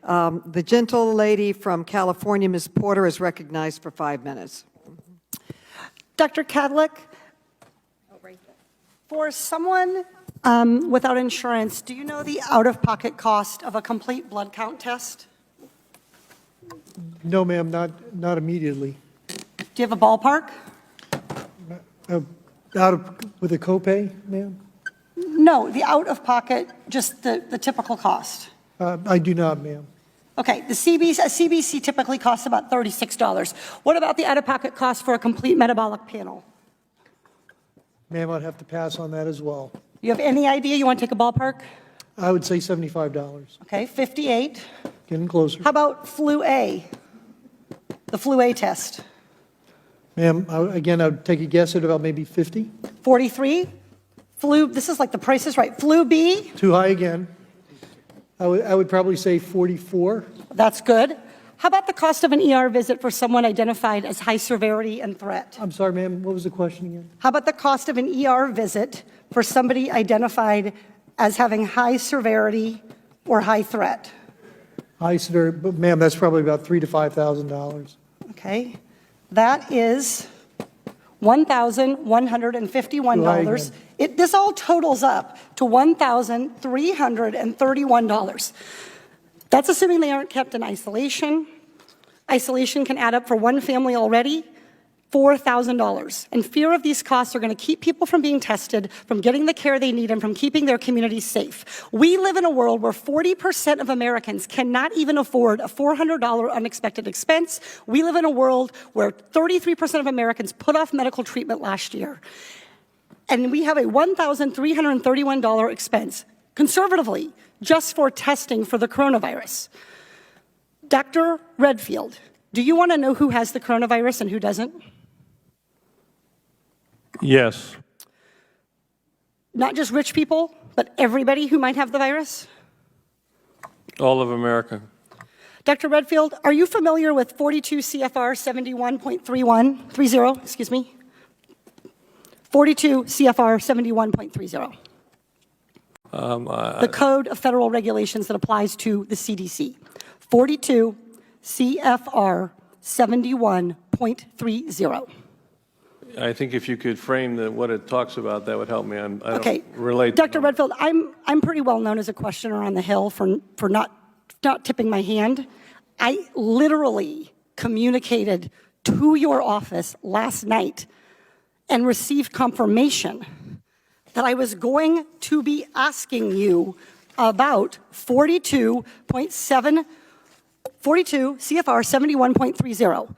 The gentle lady from California, Ms. Porter, is recognized for 5 minutes. Dr. Kadlec, for someone without insurance, do you know the out-of-pocket cost of a complete blood count test? No, ma'am, not immediately. Do you have a ballpark? With a copay, ma'am? No, the out-of-pocket, just the typical cost. I do not, ma'am. Okay, a CBC typically costs about $36. What about the out-of-pocket cost for a complete metabolic panel? Ma'am, I'd have to pass on that as well. You have any idea? You want to take a ballpark? I would say $75. Okay, 58. Getting closer. How about flu A? The flu A test. Ma'am, again, I would take a guess at about maybe 50. 43. Flu, this is like the Price is Right. Flu B. Too high again. I would probably say 44. That's good. How about the cost of an ER visit for someone identified as high severity and threat? I'm sorry, ma'am, what was the question again? How about the cost of an ER visit for somebody identified as having high severity or high threat? High severity, but ma'am, that's probably about $3,000 to $5,000. Okay. That is $1,151. This all totals up to $1,331. That's assuming they aren't kept in isolation. Isolation can add up for one family already, $4,000. And fear of these costs are going to keep people from being tested, from getting the care they need, and from keeping their communities safe. We live in a world where 40% of Americans cannot even afford a $400 unexpected expense. We live in a world where 33% of Americans put off medical treatment last year. And we have a $1,331 expense, conservatively, just for testing for the coronavirus. Dr. Redfield, do you want to know who has the coronavirus and who doesn't? Yes. Not just rich people, but everybody who might have the virus? All of America. Dr. Redfield, are you familiar with 42 CFR 71.30, excuse me? 42 CFR 71.30. The Code of Federal Regulations that applies to the CDC. 42 CFR 71.30. I think if you could frame what it talks about, that would help me. I Okay. don't relate. Dr. Redfield, I'm pretty well known as a questioner on the Hill for not tipping my hand. I literally communicated to your office last night and received confirmation that I was going to be asking you about 42 CFR 71.30.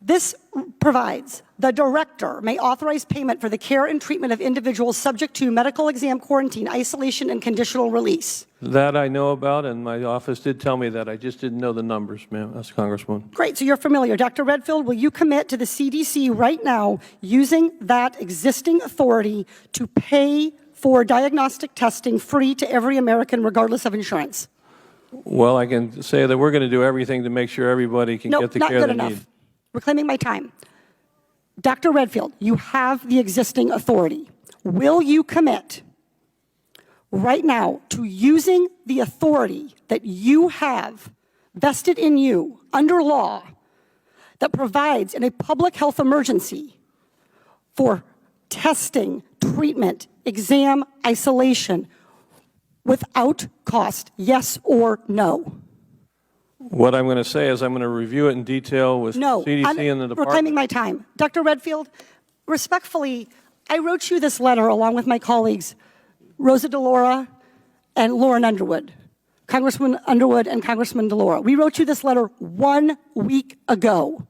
This provides the director may authorize payment for the care and treatment of individuals subject to medical exam, quarantine, isolation, and conditional release. That I know about, and my office did tell me that. I just didn't know the numbers, ma'am. That's Congresswoman. Great, so you're familiar. Dr. Redfield, will you commit to the CDC right now using that existing authority to pay for diagnostic testing free to every American regardless of insurance? Well, I can say that we're going to do everything to make sure everybody can get the care they need. Reclaiming my time. Dr. Redfield, you have the existing authority. Will you commit right now to using the authority that you have vested in you under law that provides in a public health emergency for testing, treatment, exam, isolation without cost, yes or no? What I'm going to say is I'm going to review it in detail with CDC and the department. Reclaiming my time. Dr. Redfield, respectfully, I wrote you this letter along with my colleagues, Rosa DeLaura and Lauren Underwood, Congressman Underwood and Congressman DeLaura. We wrote you this letter 1 week ago.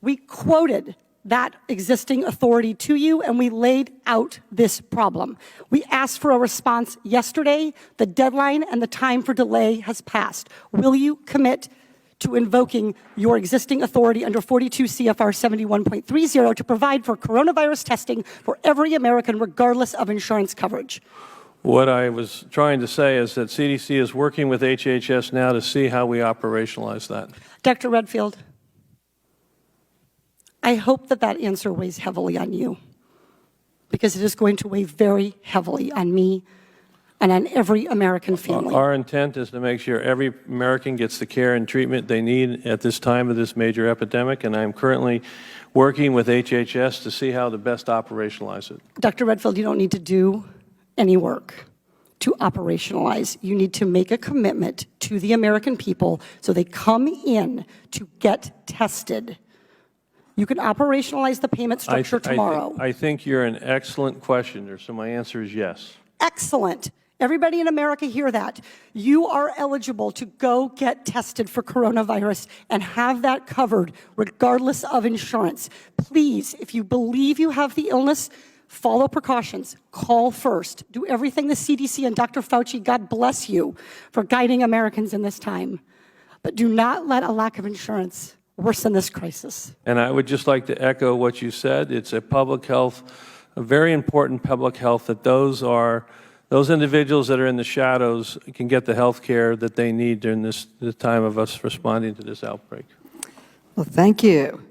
We quoted that existing authority to you, and we laid out this problem. We asked for a response yesterday. The deadline and the time for delay has passed. Will you commit to invoking your existing authority under 42 CFR 71.30 to provide for coronavirus testing for every American regardless of insurance coverage? What I was trying to say is that CDC is working with HHS now to see how we operationalize that. Dr. Redfield, I hope that that answer weighs heavily on you, because it is going to weigh very heavily on me, and on every American family. Our intent is to make sure every American gets the care and treatment they need at this time of this major epidemic, and I'm currently working with HHS to see how to best operationalize it. Dr. Redfield, you don't need to do any work to operationalize. You need to make a commitment to the American people so they come in to get tested. You can operationalize the payment structure tomorrow. I think you're an excellent questioner, so my answer is yes. Excellent. Everybody in America hear that. You are eligible to go get tested for coronavirus and have that covered regardless of insurance. Please, if you believe you have the illness, follow precautions. Call first. Do everything the CDC and Dr. Fauci, God bless you, for guiding Americans in this time. But do not let a lack of insurance worsen this crisis. And I would just like to echo what you said. It's a public health, a very important public health, that those individuals that are in the shadows can get the health care that they need during this time of us responding to this outbreak. Well, thank you.